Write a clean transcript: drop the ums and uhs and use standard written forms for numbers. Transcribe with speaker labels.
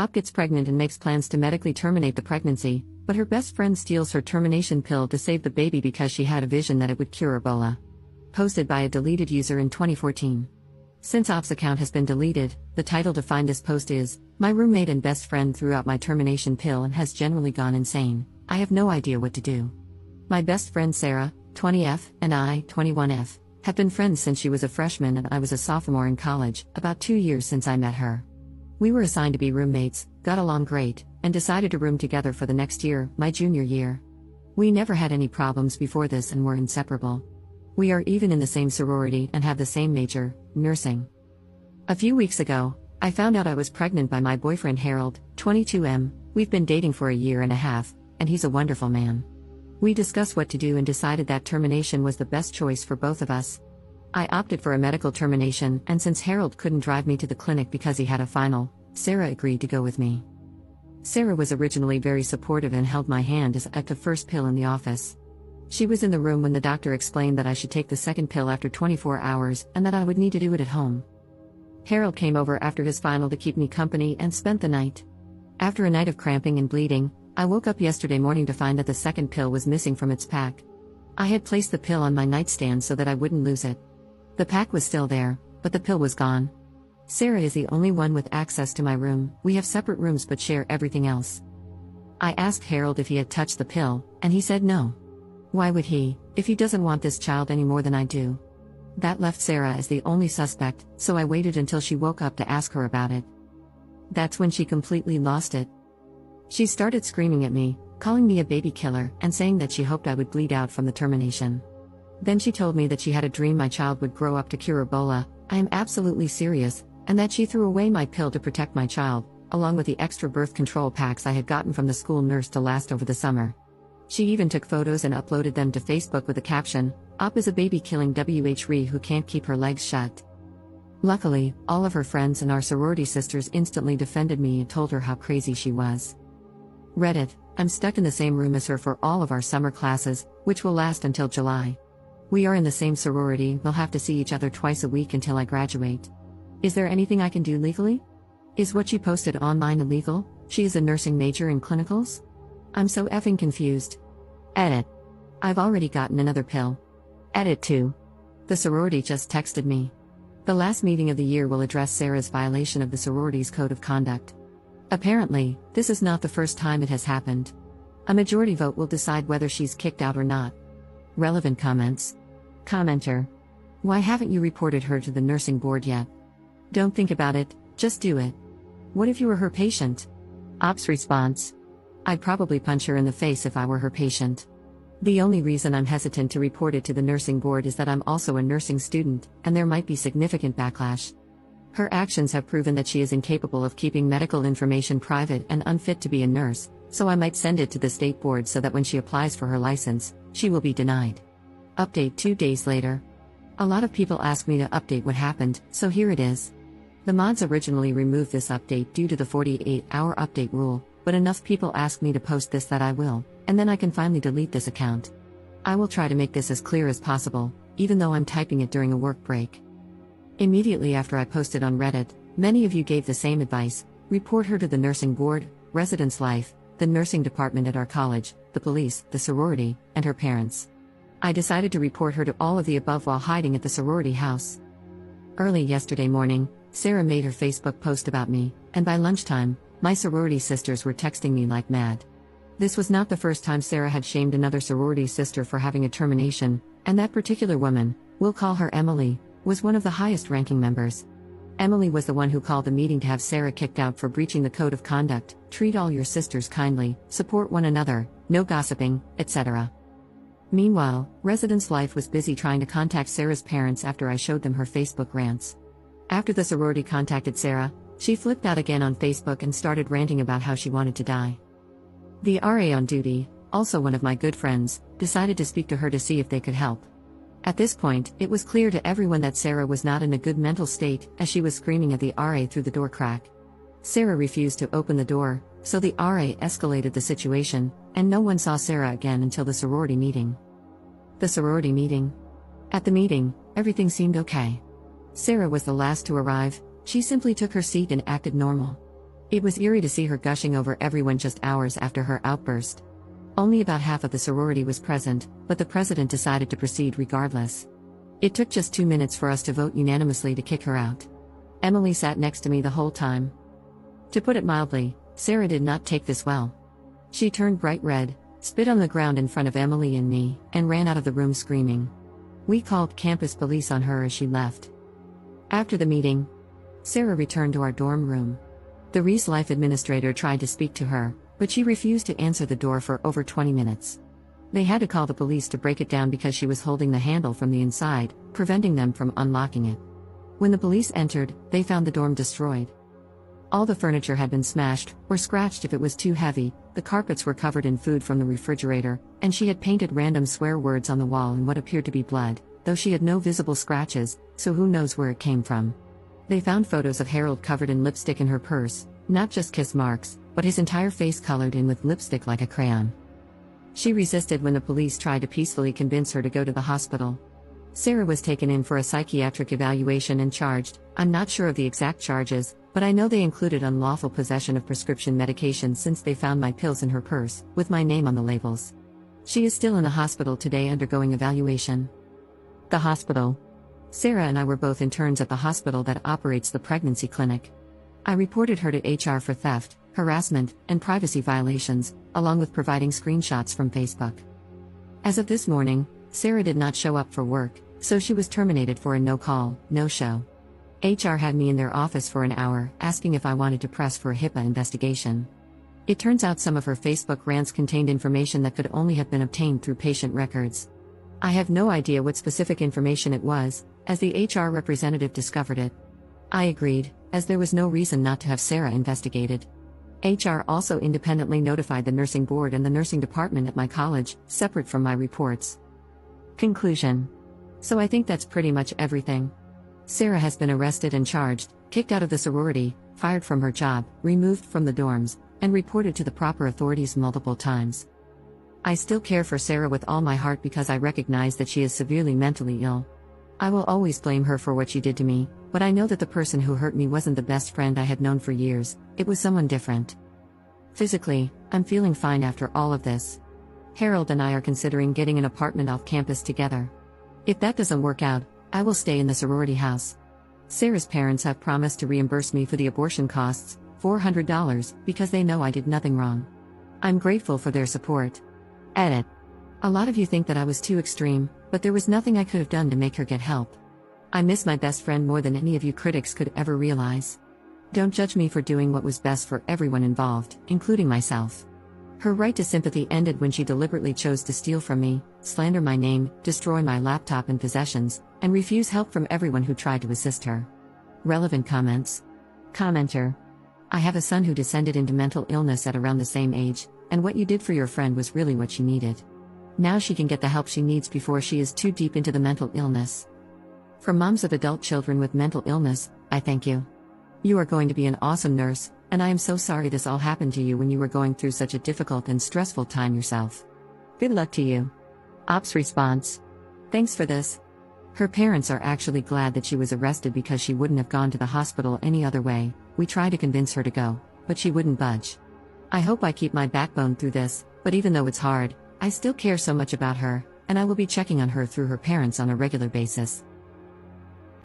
Speaker 1: Op gets pregnant and makes plans to medically terminate the pregnancy, but her best friend steals her termination pill to save the baby because she had a vision that it would cure Ebola. Posted by a deleted user in 2014. Since Op's account has been deleted, the title to find this post is, "My roommate and best friend threw out my termination pill and has generally gone insane. I have no idea what to do. My best friend Sarah, 20F, and I, 21F, have been friends since she was a freshman and I was a sophomore in college, about 2 years since I met her. We were assigned to be roommates, got along great, and decided to room together for the next year, my junior year. We never had any problems before this and were inseparable. We are even in the same sorority and have the same major, nursing. A few weeks ago, I found out I was pregnant by my boyfriend Harold, 22M. We've been dating for a year and a half, and he's a wonderful man. We discussed what to do and decided that termination was the best choice for both of us. I opted for a medical termination, and since Harold couldn't drive me to the clinic because he had a final, Sarah agreed to go with me. Sarah was originally very supportive and held my hand as I took the first pill in the office. She was in the room when the doctor explained that I should take the second pill after 24 hours and that I would need to do it at home. Harold came over after his final to keep me company and spent the night. After a night of cramping and bleeding, I woke up yesterday morning to find that the second pill was missing from its pack. I had placed the pill on my nightstand so that I wouldn't lose it. The pack was still there, but the pill was gone. Sarah is the only one with access to my room. We have separate rooms but share everything else. I asked Harold if he had touched the pill, and he said no. Why would he, if he doesn't want this child any more than I do? That left Sarah as the only suspect, so I waited until she woke up to ask her about it. That's when she completely lost it. She started screaming at me, calling me a baby killer, and saying that she hoped I would bleed out from the termination. Then she told me that she had a dream my child would grow up to cure Ebola. I am absolutely serious, and that she threw away my pill to protect my child, along with the extra birth control packs I had gotten from the school nurse to last over the summer. She even took photos and uploaded them to Facebook with the caption, "Op is a baby-killing WHRE who can't keep her legs shut." Luckily, all of her friends and our sorority sisters instantly defended me and told her how crazy she was. Reddit, I'm stuck in the same room as her for all of our summer classes, which will last until July. We are in the same sorority, we'll have to see each other twice a week until I graduate. Is there anything I can do legally? Is what she posted online illegal? She is a nursing major in clinicals? I'm so effing confused. Edit. I've already gotten another pill. Edit 2. The sorority just texted me. The last meeting of the year will address Sarah's violation of the sorority's code of conduct. Apparently, this is not the first time it has happened. A majority vote will decide whether she's kicked out or not. Relevant comments. Commenter. Why haven't you reported her to the nursing board yet? Don't think about it, just do it. What if you were her patient? Op's response. I'd probably punch her in the face if I were her patient. The only reason I'm hesitant to report it to the nursing board is that I'm also a nursing student, and there might be significant backlash. Her actions have proven that she is incapable of keeping medical information private and unfit to be a nurse, so I might send it to the state board so that when she applies for her license, she will be denied. Update 2 days later. A lot of people ask me to update what happened, so here it is. The mods originally removed this update due to the 48-hour update rule, but enough people ask me to post this that I will, and then I can finally delete this account. I will try to make this as clear as possible, even though I'm typing it during a work break. Immediately after I posted on Reddit, many of you gave the same advice: report her to the nursing board, residence life, the nursing department at our college, the police, the sorority, and her parents. I decided to report her to all of the above while hiding at the sorority house. Early yesterday morning, Sarah made her Facebook post about me, and by lunchtime, my sorority sisters were texting me like mad. This was not the first time Sarah had shamed another sorority sister for having a termination, and that particular woman, we'll call her Emily, was one of the highest-ranking members. Emily was the one who called the meeting to have Sarah kicked out for breaching the code of conduct, treat all your sisters kindly, support one another, no gossiping, etc. Meanwhile, Residence Life was busy trying to contact Sarah's parents after I showed them her Facebook rants. After the sorority contacted Sarah, she flipped out again on Facebook and started ranting about how she wanted to die. The RA on duty, also one of my good friends, decided to speak to her to see if they could help. At this point, it was clear to everyone that Sarah was not in a good mental state, as she was screaming at the RA through the door crack. Sarah refused to open the door, so the RA escalated the situation, and no one saw Sarah again until the sorority meeting. The sorority meeting. At the meeting, everything seemed okay. Sarah was the last to arrive. She simply took her seat and acted normal. It was eerie to see her gushing over everyone just hours after her outburst. Only about half of the sorority was present, but the president decided to proceed regardless. It took just 2 minutes for us to vote unanimously to kick her out. Emily sat next to me the whole time. To put it mildly, Sarah did not take this well. She turned bright red, spit on the ground in front of Emily and me, and ran out of the room screaming. We called campus police on her as she left. After the meeting, Sarah returned to our dorm room. The Reese Life administrator tried to speak to her, but she refused to answer the door for over 20 minutes. They had to call the police to break it down because she was holding the handle from the inside, preventing them from unlocking it. When the police entered, they found the dorm destroyed. All the furniture had been smashed, or scratched if it was too heavy, the carpets were covered in food from the refrigerator, and she had painted random swear words on the wall in what appeared to be blood, though she had no visible scratches, so who knows where it came from. They found photos of Harold covered in lipstick in her purse, not just kiss marks, but his entire face colored in with lipstick like a crayon. She resisted when the police tried to peacefully convince her to go to the hospital. Sarah was taken in for a psychiatric evaluation and charged. I'm not sure of the exact charges, but I know they included unlawful possession of prescription medication since they found my pills in her purse, with my name on the labels. She is still in the hospital today undergoing evaluation. The hospital. Sarah and I were both interns at the hospital that operates the pregnancy clinic. I reported her to HR for theft, harassment, and privacy violations, along with providing screenshots from Facebook. As of this morning, Sarah did not show up for work, so she was terminated for a no-call, no-show. HR had me in their office for an hour, asking if I wanted to press for a HIPAA investigation. It turns out some of her Facebook rants contained information that could only have been obtained through patient records. I have no idea what specific information it was, as the HR representative discovered it. I agreed, as there was no reason not to have Sarah investigated. HR also independently notified the nursing board and the nursing department at my college, separate from my reports. Conclusion. So I think that's pretty much everything. Sarah has been arrested and charged, kicked out of the sorority, fired from her job, removed from the dorms, and reported to the proper authorities multiple times. I still care for Sarah with all my heart because I recognize that she is severely mentally ill. I will always blame her for what she did to me, but I know that the person who hurt me wasn't the best friend I had known for years, it was someone different. Physically, I'm feeling fine after all of this. Harold and I are considering getting an apartment off campus together. If that doesn't work out, I will stay in the sorority house. Sarah's parents have promised to reimburse me for the abortion costs, $400, because they know I did nothing wrong. I'm grateful for their support. Edit. A lot of you think that I was too extreme, but there was nothing I could have done to make her get help. I miss my best friend more than any of you critics could ever realize. Don't judge me for doing what was best for everyone involved, including myself. Her right to sympathy ended when she deliberately chose to steal from me, slander my name, destroy my laptop and possessions, and refuse help from everyone who tried to assist her. Relevant comments. Commenter. I have a son who descended into mental illness at around the same age, and what you did for your friend was really what she needed. Now she can get the help she needs before she is too deep into the mental illness. For moms of adult children with mental illness, I thank you. You are going to be an awesome nurse, and I am so sorry this all happened to you when you were going through such a difficult and stressful time yourself. Good luck to you. Ops response. Thanks for this. Her parents are actually glad that she was arrested because she wouldn't have gone to the hospital any other way. We tried to convince her to go, but she wouldn't budge. I hope I keep my backbone through this, but even though it's hard, I still care so much about her, and I will be checking on her through her parents on a regular basis.